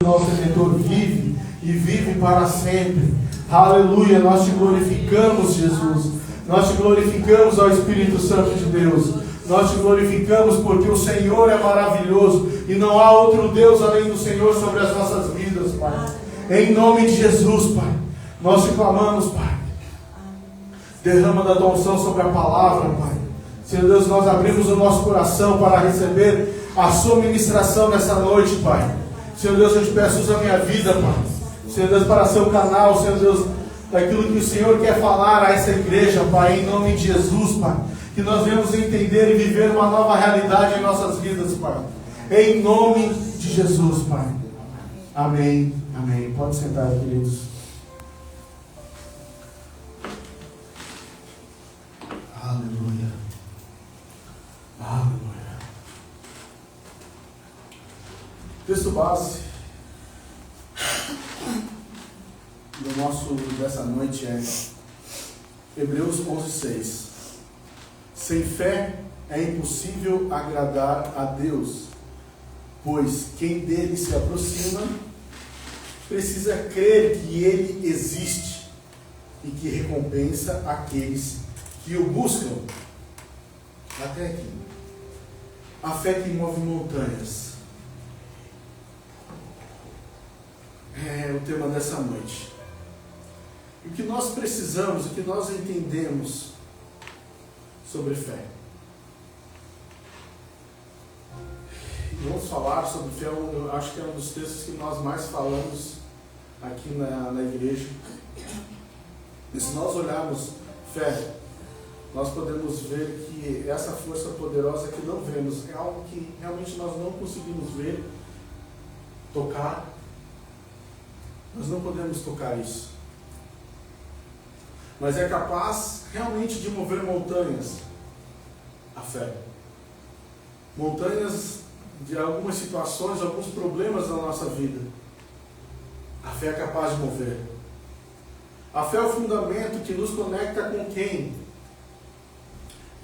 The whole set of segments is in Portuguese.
nosso Redentor vive e vive para sempre. Aleluia, nós te glorificamos, Jesus. Nós te glorificamos, ó Espírito Santo de Deus. Nós te glorificamos porque o Senhor é maravilhoso e não há outro Deus além do Senhor sobre as nossas vidas, Pai. Em nome de Jesus, Pai, nós te clamamos, Pai. Derrama da tua unção sobre a palavra, Pai. Senhor Deus, nós abrimos o nosso coração para receber a sua ministração nessa noite, Pai. Senhor Deus, eu te peço, usa a minha vida, Pai. Senhor Deus, para ser o canal, Senhor Deus, daquilo que o Senhor quer falar a essa igreja, Pai, em nome de Jesus, Pai. Que nós venhamos entender e viver uma nova realidade em nossas vidas, Pai. Em nome de Jesus, Pai. Amém. Amém. Pode sentar, queridos. Aleluia. Aleluia. Texto base do nosso dessa noite é Hebreus 11:6. Sem fé é impossível agradar a Deus, pois quem dele se aproxima precisa crer que ele existe e que recompensa aqueles que o buscam. Até aqui. A fé que move montanhas é o tema dessa noite. O que nós precisamos, o que nós entendemos sobre fé. Vamos falar sobre fé, eu acho que é um dos textos que nós mais falamos aqui na igreja. E se nós olharmos fé, nós podemos ver que essa força poderosa que não vemos é algo que realmente nós não conseguimos ver, tocar. Nós não podemos tocar isso. Mas é capaz realmente de mover montanhas. A fé. Montanhas de algumas situações, alguns problemas na nossa vida. A fé é capaz de mover. A fé é o fundamento que nos conecta com quem?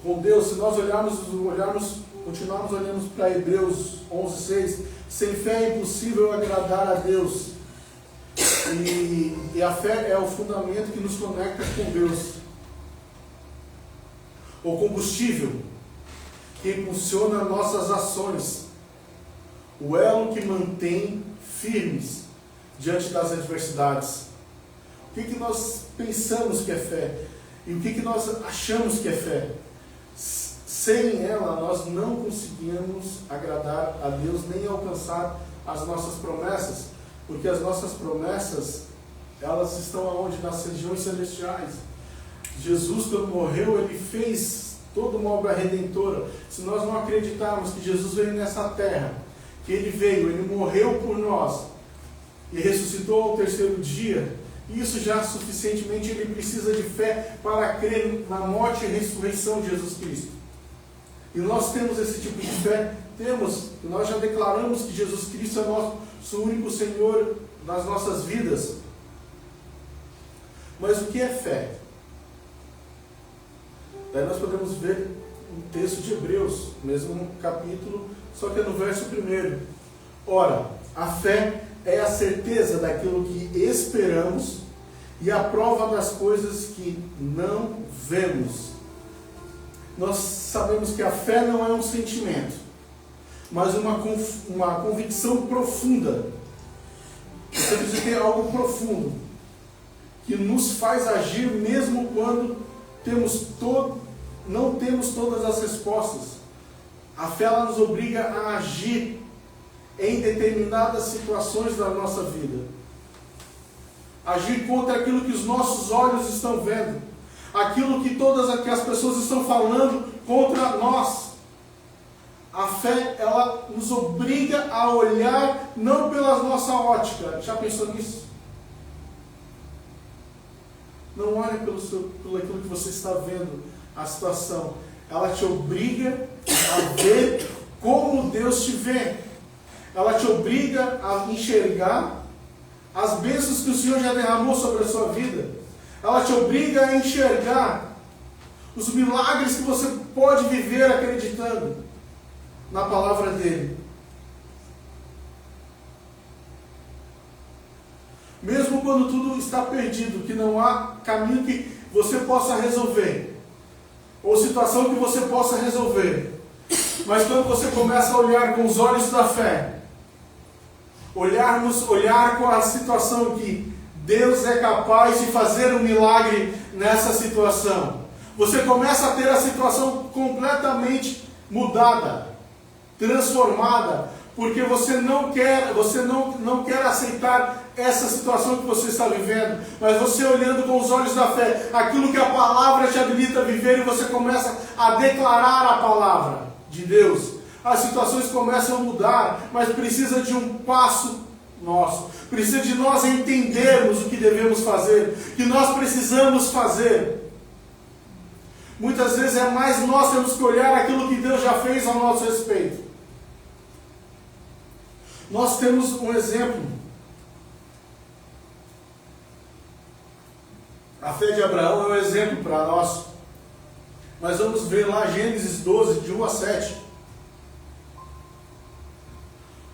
Com Deus. Se nós continuarmos olhando para Hebreus 11:6, sem fé é impossível agradar a Deus. E a fé é o fundamento que nos conecta com Deus. O combustível que impulsiona nossas ações. O elo que mantém firmes diante das adversidades. O que nós pensamos que é fé? E o que nós achamos que é fé? Sem ela, nós não conseguimos agradar a Deus nem alcançar as nossas promessas. Porque as nossas promessas, elas estão aonde? Nas regiões celestiais. Jesus, quando morreu, ele fez toda uma obra redentora. Se nós não acreditarmos que Jesus veio nessa terra, que ele veio, ele morreu por nós e ressuscitou ao terceiro dia, isso já suficientemente ele precisa de fé para crer na morte e ressurreição de Jesus Cristo. E nós temos esse tipo de fé, nós já declaramos que Jesus Cristo é nosso único Senhor nas nossas vidas. Mas o que é fé? Daí nós podemos ver um texto de Hebreus, mesmo capítulo, só que é no verso 1. Ora, a fé é a certeza daquilo que esperamos e a prova das coisas que não vemos. Nós sabemos que a fé não é um sentimento, mas uma convicção profunda. Você precisa ter algo profundo, que nos faz agir mesmo quando não temos todas as respostas. A fé ela nos obriga a agir em determinadas situações da nossa vida. Agir contra aquilo que os nossos olhos estão vendo. Aquilo que todas as pessoas estão falando contra nós. A fé, ela nos obriga a olhar não pela nossa ótica. Já pensou nisso? Não olhe pelo aquilo que você está vendo, a situação. Ela te obriga a ver como Deus te vê. Ela te obriga a enxergar as bênçãos que o Senhor já derramou sobre a sua vida. Ela te obriga a enxergar os milagres que você pode viver acreditando na palavra dele. Mesmo quando tudo está perdido, que não há caminho que você possa resolver, ou situação que você possa resolver. Mas quando você começa a olhar com os olhos da fé, olhar com a situação que Deus é capaz de fazer um milagre nessa situação, você começa a ter a situação completamente mudada, transformada, porque você não quer aceitar essa situação que você está vivendo, mas você olhando com os olhos da fé, aquilo que a palavra te habilita a viver, e você começa a declarar a palavra de Deus, as situações começam a mudar, mas precisa de um passo nosso, precisa de nós entendermos o que devemos fazer, que nós precisamos fazer. Muitas vezes é mais nós temos que olhar aquilo que Deus já fez ao nosso respeito. Nós temos um exemplo. A fé de Abraão é um exemplo para nós. Mas vamos ver lá Gênesis 12, de 1 a 7.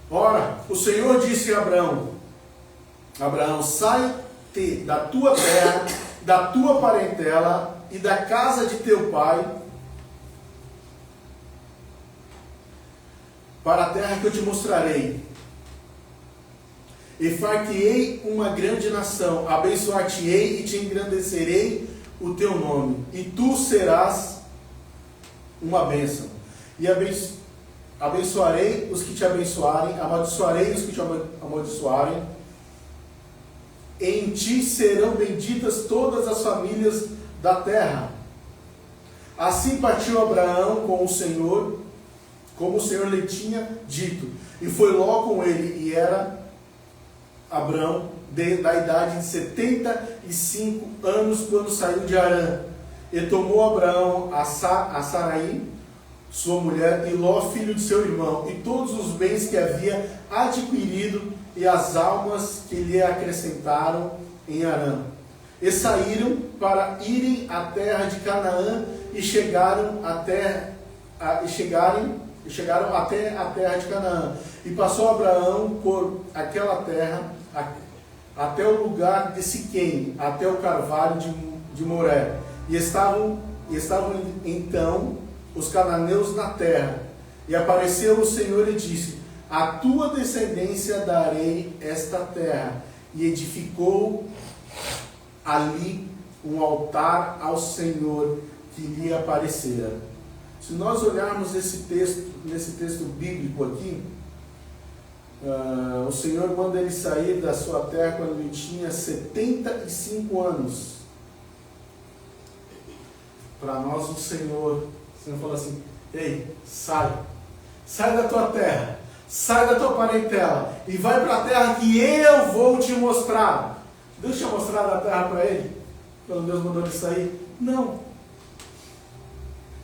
Ora, o Senhor disse a Abraão: Abraão, sai-te da tua terra, da tua parentela e da casa de teu pai, para a terra que eu te mostrarei. E far-te-ei uma grande nação, abençoar-te-ei e te engrandecerei o teu nome, e tu serás uma bênção. E abençoarei os que te abençoarem, amaldiçoarei os que te amaldiçoarem. Em ti serão benditas todas as famílias da terra. Assim partiu Abraão com o Senhor, como o Senhor lhe tinha dito, e foi Ló com ele, e era Abraão da idade de 75 anos quando saiu de Harã. E tomou Abraão a Saraí, sua mulher, e Ló, filho de seu irmão, e todos os bens que havia adquirido, e as almas que lhe acrescentaram em Harã. E saíram para irem à terra de Canaã, e chegaram até a terra de Canaã. E passou Abraão por aquela terra, até o lugar de Siquém, até o carvalho de Moré. E estavam então os cananeus na terra. E apareceu o Senhor e disse: a tua descendência darei esta terra. E edificou ali um altar ao Senhor que lhe aparecera. Se nós olharmos nesse texto bíblico aqui, o Senhor manda ele sair da sua terra quando ele tinha 75 anos. Para nós o Senhor fala assim: ei, sai da tua terra, sai da tua parentela e vai para a terra que eu vou te mostrar. Deus tinha mostrado a terra para ele quando Deus mandou ele sair? Não.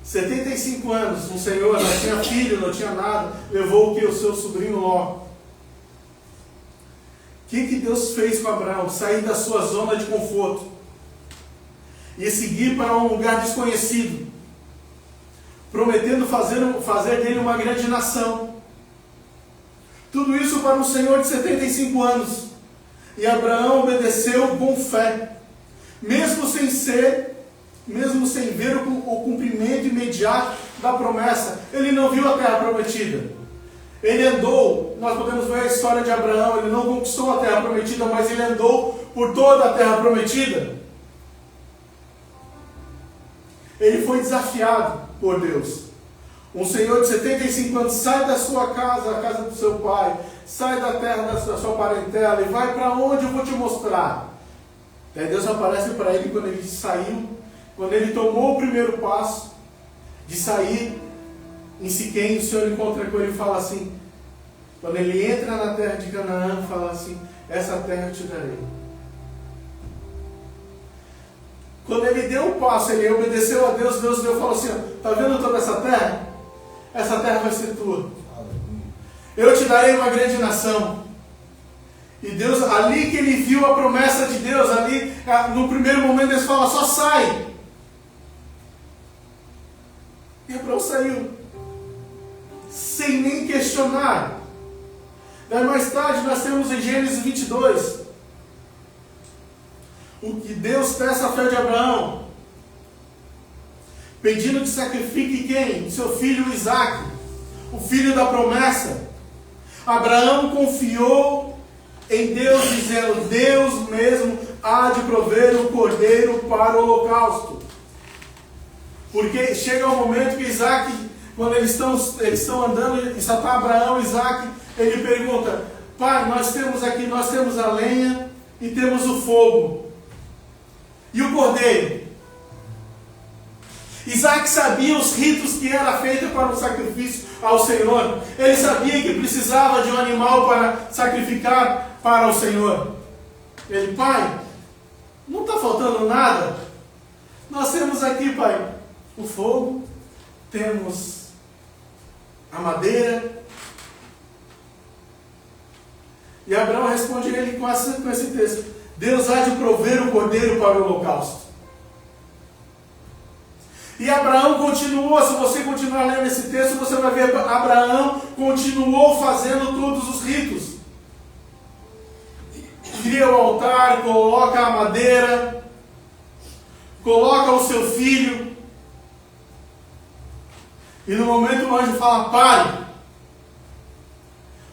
75 anos, o Senhor não tinha filho, não tinha nada, levou o que? O seu sobrinho Ló. O que Deus fez com Abraão? Sair da sua zona de conforto e seguir para um lugar desconhecido, prometendo fazer dele uma grande nação. Tudo isso para um senhor de 75 anos. E Abraão obedeceu com fé, mesmo sem ver o cumprimento imediato da promessa. Ele não viu a terra prometida. Ele andou, nós podemos ver a história de Abraão, ele não conquistou a terra prometida, mas ele andou por toda a terra prometida. Ele foi desafiado por Deus. Um senhor de 75 anos sai da sua casa, a casa do seu pai, sai da terra da sua parentela e vai para onde eu vou te mostrar. Daí Deus aparece para ele quando ele saiu, quando ele tomou o primeiro passo de sair em Siquém. O Senhor encontra com ele e fala assim, quando ele entra na terra de Canaã, fala assim: essa terra eu te darei. Quando ele deu um passo, ele obedeceu a Deus, Deus falou assim: está vendo toda essa terra? Essa terra vai ser tua. Eu te darei uma grande nação. E Deus, ali que ele viu a promessa de Deus, ali no primeiro momento Deus fala: só sai. E Abraão saiu, sem nem questionar. Daí mais tarde nós temos em Gênesis 22, o que Deus testa a fé de Abraão, pedindo que sacrifique quem? Seu filho Isaque, o filho da promessa. Abraão confiou em Deus, dizendo: Deus mesmo há de prover o cordeiro para o holocausto. Porque chega um momento que Isaque, quando eles estão andando, e só está Abraão e Isaque, ele pergunta: pai, nós temos a lenha e temos o fogo. E o cordeiro? Isaque sabia os ritos que era feito para o sacrifício ao Senhor. Ele sabia que precisava de um animal para sacrificar para o Senhor. Ele: pai, não está faltando nada? Nós temos aqui, pai, o fogo, temos a madeira. E Abraão responde a ele com esse texto: Deus há de prover o cordeiro para o holocausto. E Abraão continuou, se você continuar lendo esse texto, você vai ver Abraão continuou fazendo todos os ritos. Cria o altar, coloca a madeira, coloca o seu filho. E no momento o anjo fala: pare.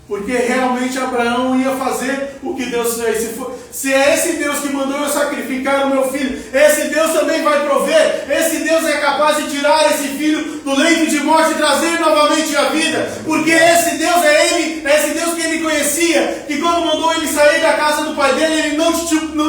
Porque realmente Abraão ia fazer o que Deus fez. Se é esse Deus que mandou eu sacrificar o meu filho, esse Deus também vai prover. Esse Deus é capaz de tirar esse filho do leito de morte e trazer novamente a vida. Porque esse Deus é esse Deus que ele conhecia, que quando mandou ele sair da casa do pai dele, ele não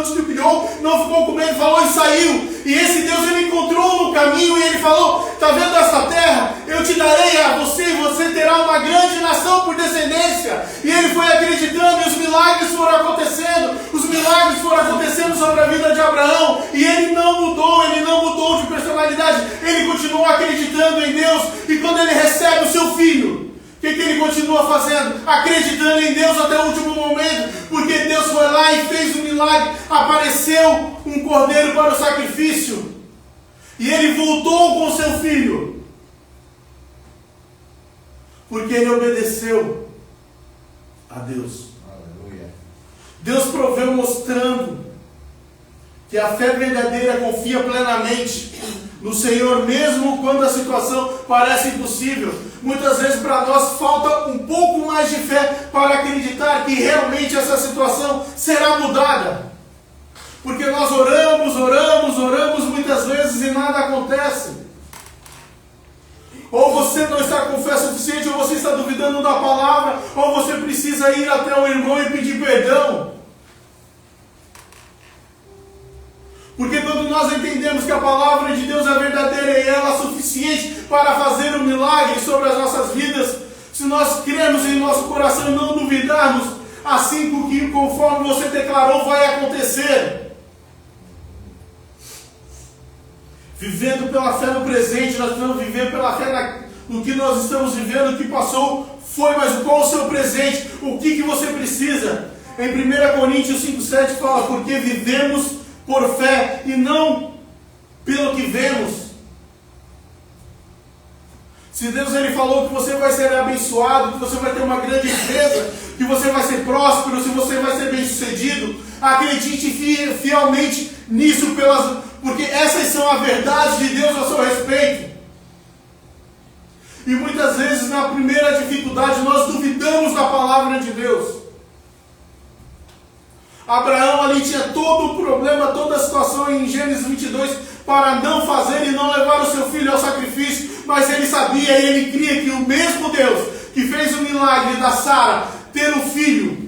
titubeou, não ficou com medo, falou e saiu. E esse Deus ele encontrou no caminho e ele falou: está vendo essa terra? Eu te darei a você e você terá uma grande nação por descendência. E ele foi acreditando e os milagres foram acontecendo. Os milagres foram acontecendo sobre a vida de Abraão. E ele não mudou de personalidade. Ele continuou acreditando em Deus. E quando ele recebe o seu filho, o que ele continua fazendo? Acreditando em Deus até o último momento. Porque Deus foi lá e fez um milagre. Apareceu um cordeiro para o sacrifício. E ele voltou com seu filho. Porque ele obedeceu a Deus. Aleluia. Deus proveu mostrando que a fé verdadeira confia plenamente no Senhor, mesmo quando a situação parece impossível. Muitas vezes para nós falta um pouco mais de fé para acreditar que realmente essa situação será mudada. Porque nós oramos muitas vezes e nada acontece. Ou você não está com fé suficiente, ou você está duvidando da palavra, ou você precisa ir até o irmão e pedir perdão. Porque quando nós entendemos que a palavra de Deus é verdadeira e ela é suficiente para fazer um milagre sobre as nossas vidas, se nós cremos em nosso coração e não duvidarmos, assim que conforme você declarou vai acontecer. Vivendo pela fé no presente, nós precisamos viver pela fé no que nós estamos vivendo, o que passou foi, mas qual o seu presente? O que você precisa? Em 1 Coríntios 5,7 fala: porque vivemos por fé e não pelo que vemos. Se Deus ele falou que você vai ser abençoado, que você vai ter uma grande empresa, que você vai ser próspero, se você vai ser bem sucedido, acredite fielmente nisso, porque essas são a verdade de Deus a seu respeito. E muitas vezes na primeira dificuldade nós duvidamos da palavra de Deus. Abraão ali tinha todo o problema, toda a situação em Gênesis 22 para não fazer e não levar o seu filho ao sacrifício, mas ele sabia e ele cria que o mesmo Deus que fez o milagre da Sara ter um filho,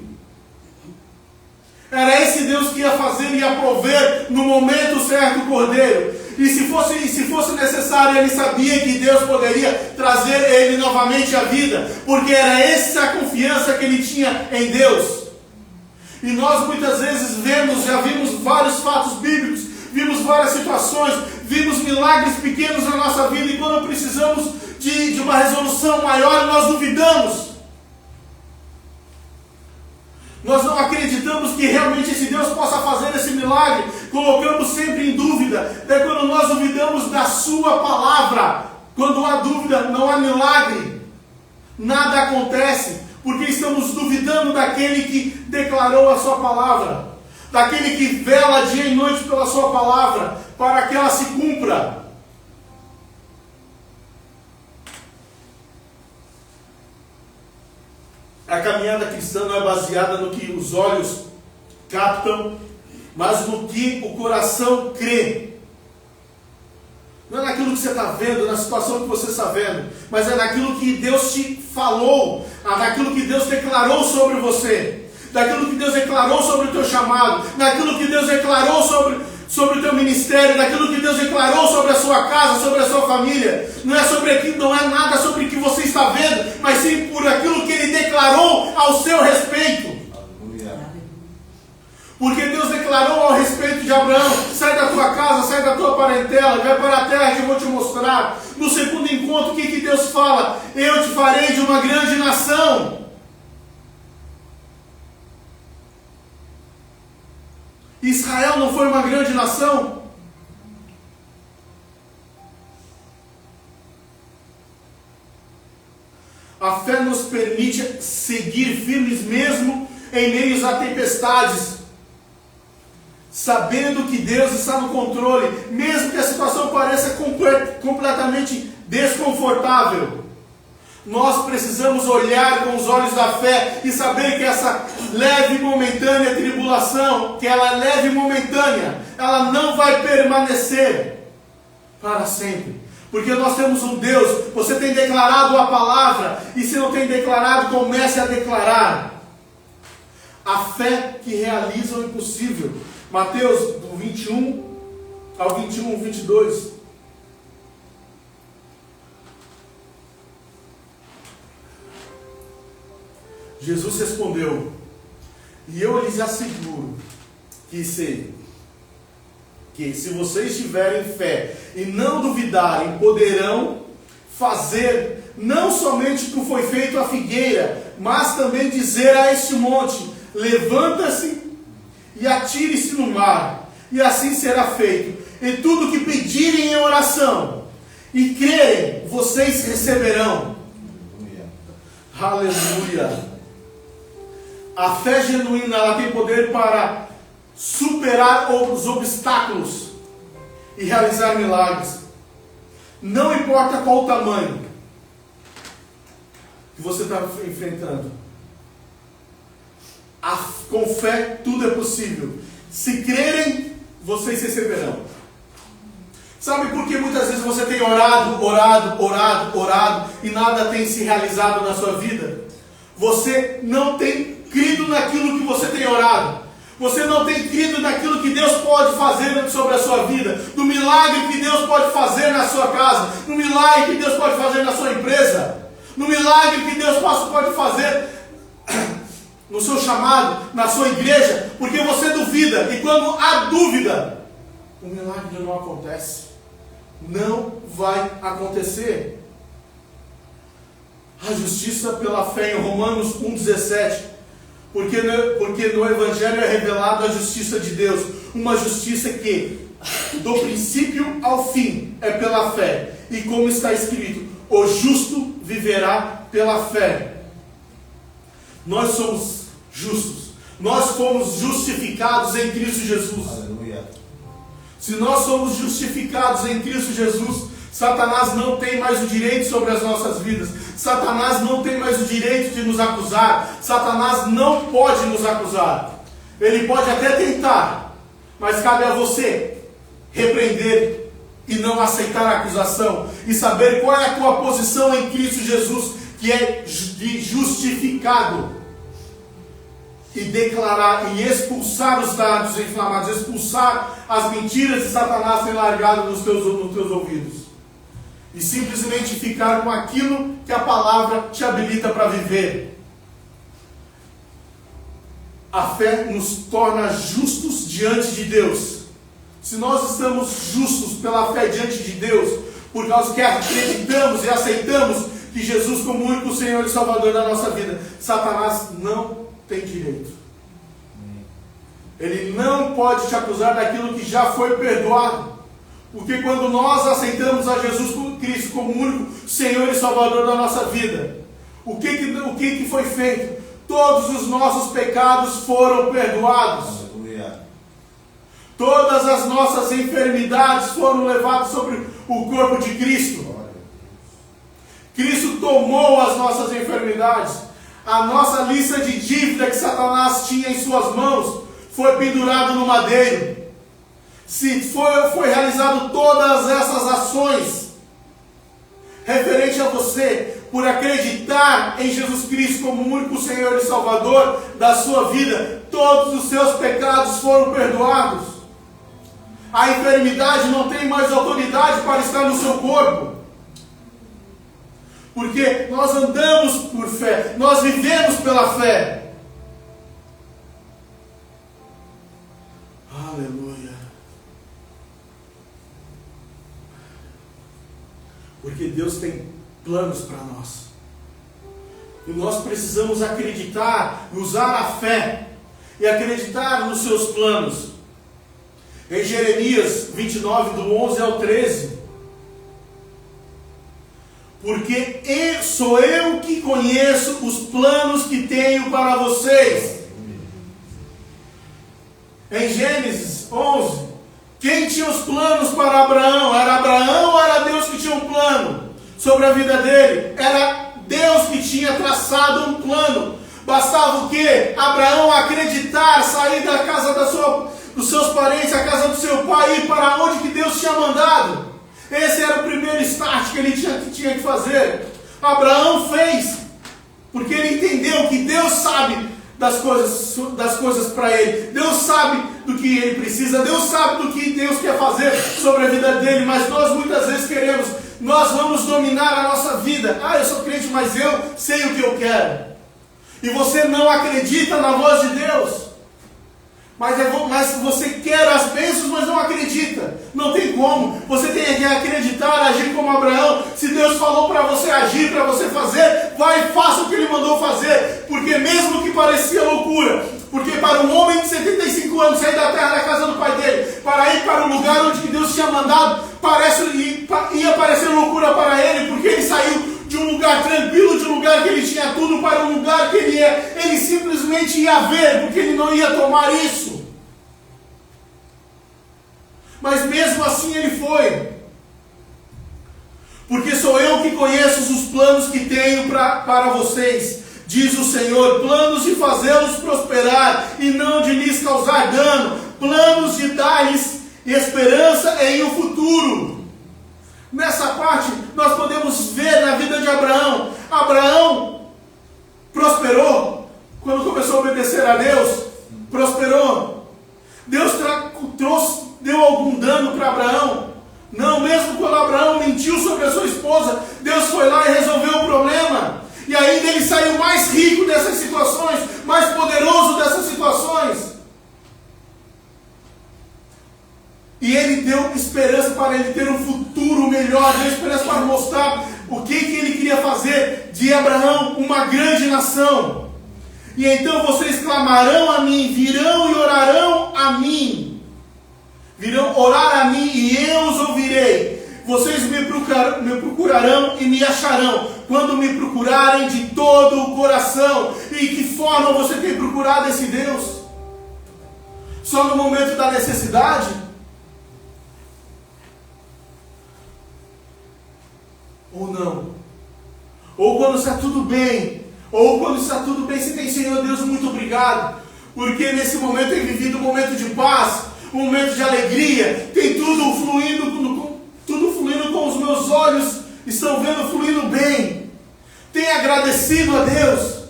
era esse Deus que ia fazer e ia prover no momento certo o cordeiro. E se fosse necessário, ele sabia que Deus poderia trazer ele novamente à vida, porque era essa a confiança que ele tinha em Deus. E nós muitas vezes já vimos vários fatos bíblicos, vimos várias situações, vimos milagres pequenos na nossa vida, e quando precisamos de uma resolução maior, nós duvidamos. Nós não acreditamos que realmente esse Deus possa fazer esse milagre, colocamos sempre em dúvida. É quando nós duvidamos da sua palavra. Quando há dúvida, não há milagre, nada acontece, porque estamos duvidando daquele que declarou a sua palavra. daquele que vela dia e noite pela sua palavra, para que ela se cumpra. A caminhada cristã não é baseada no que os olhos captam, mas no que o coração crê. Não é naquilo que você está vendo, na situação que você está vendo, mas é naquilo que Deus te falou, naquilo que Deus declarou sobre você, daquilo que Deus declarou sobre o teu chamado, naquilo que Deus declarou sobre o teu ministério, daquilo que Deus declarou sobre a sua casa, sobre a sua família. Não é nada sobre o que você está vendo, mas sim por aquilo que Ele declarou ao seu respeito. Porque Deus declarou ao respeito de Abraão: sai da tua casa, sai da tua parentela, vai para a terra que eu vou te mostrar. No segundo encontro, o que Deus fala? Eu te farei de uma grande nação. Israel não foi uma grande nação? A fé nos permite seguir firmes mesmo em meio a tempestades, sabendo que Deus está no controle, mesmo que a situação pareça completamente desconfortável. Nós precisamos olhar com os olhos da fé e saber que essa leve e momentânea tribulação, que ela é leve e momentânea, ela não vai permanecer para sempre. Porque nós temos um Deus. Você tem declarado a palavra, e se não tem declarado, comece a declarar. A fé que realiza o impossível. Mateus do 21 ao 21, 22. Jesus respondeu: e eu lhes asseguro que se vocês tiverem fé e não duvidarem, poderão fazer não somente o que foi feito à figueira, mas também dizer a este monte: levanta-se e atire-se no mar, e assim será feito. E tudo que pedirem em oração e crerem, vocês receberão. Aleluia! A fé genuína, ela tem poder para superar os obstáculos e realizar milagres. Não importa qual o tamanho que você está enfrentando. Com fé tudo é possível. Se crerem, vocês receberão. Sabe por que muitas vezes você tem orado e nada tem se realizado na sua vida? Você não tem crido naquilo que você tem orado. Você não tem crido naquilo que Deus pode fazer sobre a sua vida, no milagre que Deus pode fazer na sua casa, no milagre que Deus pode fazer na sua empresa, no milagre que Deus pode fazer no seu chamado, na sua igreja, porque você duvida, e quando há dúvida, o milagre não acontece. Não vai acontecer. A justiça pela fé em Romanos 1,17. Porque no Evangelho é revelada a justiça de Deus. Uma justiça que, do princípio ao fim, é pela fé. E como está escrito: o justo viverá pela fé. Nós somos justos. Nós fomos justificados em Cristo Jesus. Aleluia. Se nós somos justificados em Cristo Jesus, Satanás não tem mais o direito sobre as nossas vidas. Satanás não tem mais o direito de nos acusar. Satanás não pode nos acusar. Ele pode até tentar, mas cabe a você repreender e não aceitar a acusação, e saber qual é a tua posição em Cristo Jesus, que é de justificado, e declarar e expulsar os dardos inflamados, expulsar as mentiras que Satanás tem largado nos teus ouvidos, e simplesmente ficar com aquilo que a palavra te habilita para viver. A fé nos torna justos diante de Deus. Se nós estamos justos pela fé diante de Deus, por causa que acreditamos e aceitamos que Jesus como o único Senhor e Salvador da nossa vida, Satanás não tem direito. Ele não pode te acusar daquilo que já foi perdoado. Porque quando nós aceitamos a Jesus Cristo como o único Senhor e Salvador da nossa vida, o que foi feito? Todos os nossos pecados foram perdoados. Aleluia. Todas as nossas enfermidades foram levadas sobre o corpo de Cristo. Cristo tomou as nossas enfermidades. A nossa lista de dívida que Satanás tinha em suas mãos foi pendurada no madeiro. Foi realizado todas essas ações referente a você, por acreditar em Jesus Cristo como o único Senhor e Salvador da sua vida, todos os seus pecados foram perdoados. A enfermidade não tem mais autoridade para estar no seu corpo. Porque nós andamos por fé, nós vivemos pela fé. Aleluia. Porque Deus tem planos para nós. E nós precisamos acreditar, usar a fé e acreditar nos seus planos. Em Jeremias 29, do 11 ao 13. Porque sou eu que conheço os planos que tenho para vocês. Em Gênesis 11, quem tinha os planos para Abraão? Era Abraão ou era Deus que tinha um plano sobre a vida dele? Era Deus que tinha traçado um plano. Bastava o quê? Abraão acreditar, sair da casa dos seus parentes, a casa do seu pai, e ir para onde que Deus tinha mandado. Esse era o primeiro start que ele tinha que fazer. Abraão fez, porque ele entendeu que Deus sabe das coisas para ele. Deus sabe do que ele precisa. Deus sabe do que Deus quer fazer sobre a vida dele. Mas nós muitas vezes nós vamos dominar a nossa vida. Eu sou crente, mas eu sei o que eu quero. E você não acredita na voz de Deus. Mas você quer as bênçãos, mas não acredita. Não tem como. Você tem que acreditar, agir como Abraão. Se Deus falou para você agir, para você fazer, vai e faça o que Ele mandou fazer. Porque mesmo que parecia loucura, porque para um homem de 75 anos sair da terra da casa do pai dele, para ir para o lugar onde Deus tinha mandado, ia parecer loucura para ele, porque ele saiu de um lugar tranquilo, de um lugar que ele tinha tudo, para um lugar que ele simplesmente ia ver, porque ele não ia tomar isso. Mas mesmo assim ele foi. Porque sou eu que conheço os planos que tenho para vocês, diz o Senhor, planos de fazê-los prosperar e não de lhes causar dano, planos de dar-lhes esperança em um futuro. Nessa parte, nós podemos ver na vida de Abraão. Abraão prosperou quando começou a obedecer a Deus. Prosperou. Deus deu algum dano para Abraão? Não, mesmo quando Abraão mentiu sobre a sua esposa, Deus foi lá e resolveu o problema. E ainda ele saiu mais rico dessas situações, mais poderoso dessas situações. E ele deu esperança para ele ter um futuro melhor, deu esperança para mostrar o que ele queria fazer de Abraão uma grande nação. E então vocês clamarão a mim, virão e orarão a mim. Virão orar a mim e eu os ouvirei. Vocês me procurarão e me acharão, quando me procurarem de todo o coração. E que forma você tem procurado esse Deus? Só no momento da necessidade? Ou não? Ou quando está tudo bem? Ou quando está tudo bem, você tem, Senhor Deus, muito obrigado, porque nesse momento tem vivido um momento de paz, um momento de alegria, tem tudo fluindo com os meus olhos, estão vendo fluindo bem. Tem agradecido a Deus,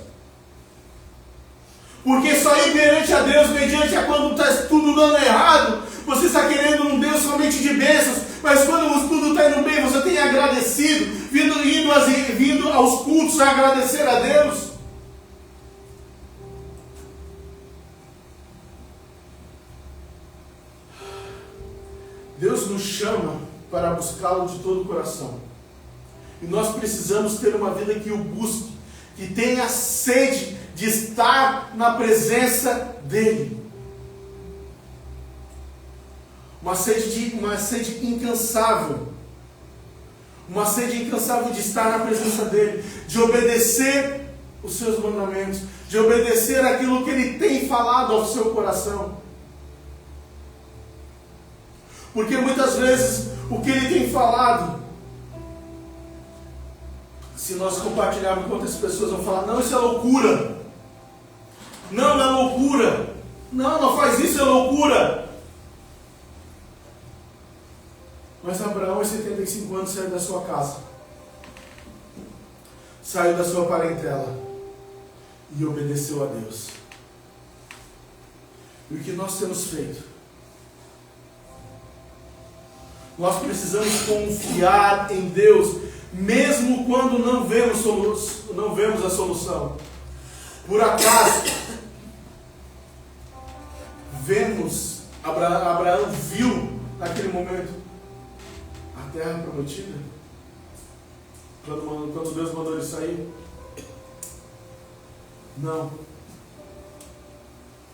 porque só ir perante a Deus, mediante a quando está tudo dando errado, você está querendo um Deus somente de bênçãos, mas quando tudo está indo bem, você tem agradecido, vindo aos cultos a agradecer a Deus. Deus nos chama para buscá-lo de todo o coração. E nós precisamos ter uma vida que o busque, que tenha sede de estar na presença dEle. Uma sede incansável. Uma sede incansável de estar na presença dEle, de obedecer os seus mandamentos, de obedecer aquilo que Ele tem falado ao seu coração. Porque muitas vezes o que ele tem falado, se nós compartilharmos com outras pessoas, vão falar: não, isso é loucura. Não, não é loucura. Não, não faz isso, é loucura. Mas Abraão, aos 75 anos, saiu da sua casa, saiu da sua parentela e obedeceu a Deus. E o que nós temos feito? Nós precisamos confiar em Deus, mesmo quando não vemos a solução. Por acaso, Abraão viu naquele momento a terra prometida? Quando Deus mandou ele sair? Não.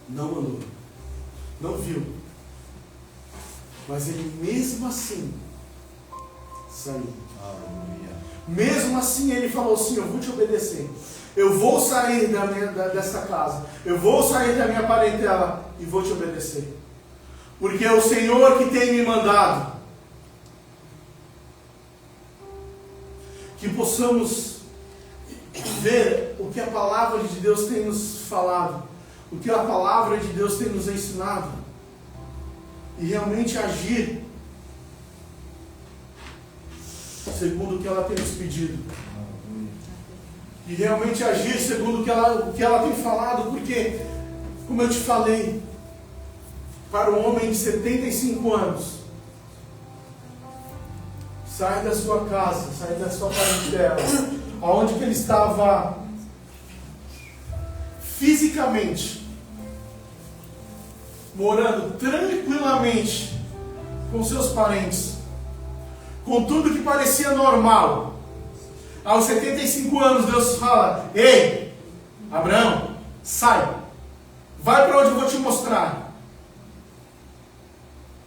Não mandou. Não viu. Mas ele mesmo assim saiu. Mesmo assim ele falou assim: eu vou te obedecer. Eu vou sair desta casa. Eu vou sair da minha parentela e vou te obedecer. Porque é o Senhor que tem me mandado. Que possamos ver o que a palavra de Deus tem nos falado, o que a palavra de Deus tem nos ensinado, e realmente agir segundo o que ela tem nos pedido, e realmente agir segundo o que ela tem falado. Porque, como eu te falei, para um homem de 75 anos, sai da sua casa, sai da sua parentela, aonde que ele estava fisicamente, morando tranquilamente com seus parentes, com tudo que parecia normal. Aos 75 anos Deus fala: ei, Abraão, sai, vai para onde eu vou te mostrar,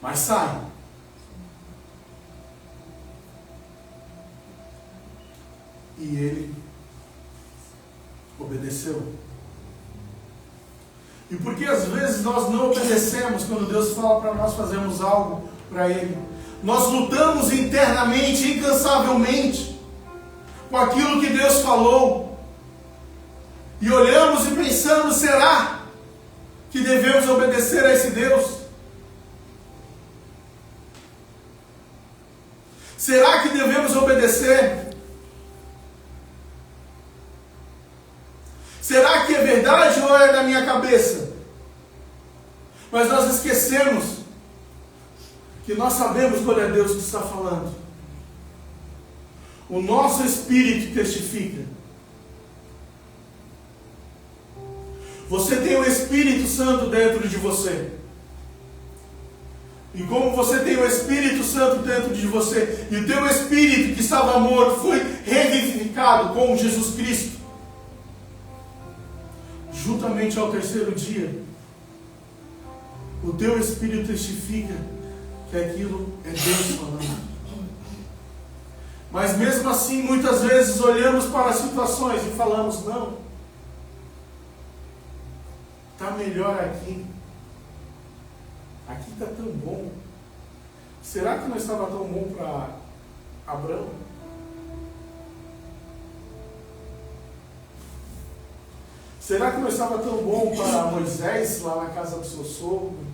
mas sai. E ele obedeceu. E porque às vezes nós não obedecemos quando Deus fala para nós fazermos algo para Ele, nós lutamos internamente, incansavelmente, com aquilo que Deus falou, e olhamos e pensamos: será que devemos obedecer a esse Deus? Será que devemos obedecer? Será que é verdade ou é da minha cabeça? Mas nós esquecemos que nós sabemos quando é Deus que está falando. O nosso espírito testifica. Você tem o Espírito Santo dentro de você. E como você tem o Espírito Santo dentro de você, e o teu espírito que estava morto foi revivificado com Jesus Cristo, juntamente ao terceiro dia, o teu espírito testifica que aquilo é Deus falando. Mas mesmo assim, muitas vezes olhamos para as situações e falamos: não, está melhor aqui. Aqui está tão bom. Será que não estava tão bom para Abraão? Será que não estava tão bom para Moisés lá na casa do seu sogro?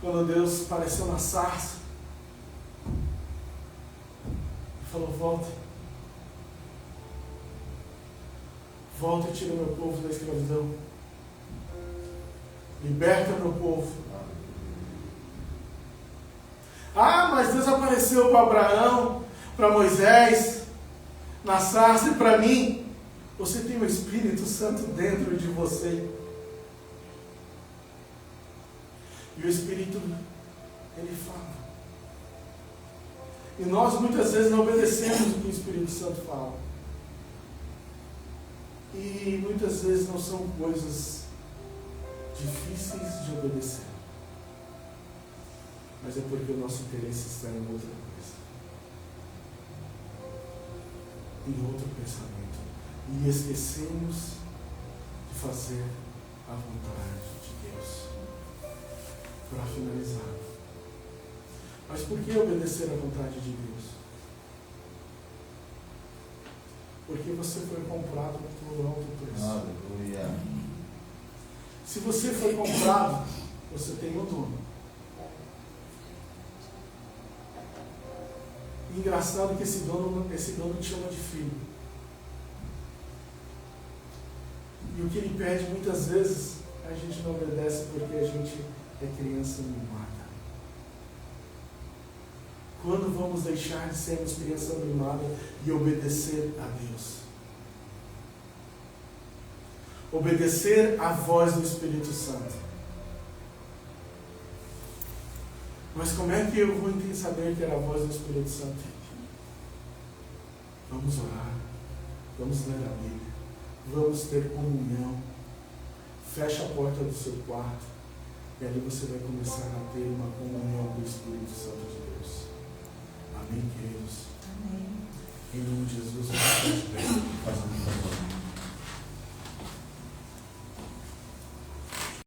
Quando Deus apareceu na sarça e falou: volta. Volta e tira meu povo da escravidão. Liberta meu povo. Ah, mas Deus apareceu para Abraão, para Moisés, na sarça, e para mim. Você tem o Espírito Santo dentro de você. E o Espírito, ele fala. E nós muitas vezes não obedecemos o que o Espírito Santo fala. E muitas vezes não são coisas difíceis de obedecer. Mas é porque o nosso interesse está em outra coisa. Em outro pensamento. E esquecemos de fazer a vontade de Deus. para finalizar. Mas por que obedecer à vontade de Deus? Porque você foi comprado por alto preço. Aleluia. Se você foi comprado, você tem um dono. E engraçado que esse dono te chama de filho. E o que ele pede muitas vezes, a gente não obedece porque a gente é criança mimada. Quando vamos deixar de sermos criança mimada e obedecer a Deus? Obedecer à voz do Espírito Santo. Mas como é que eu vou saber que era a voz do Espírito Santo? Vamos orar, vamos ler a Bíblia, vamos ter comunhão. Fecha a porta do seu quarto e ali você vai começar a ter uma comunhão com o Espírito Santo de Deus. Amém, queridos? Amém. Em nome de Jesus, vamos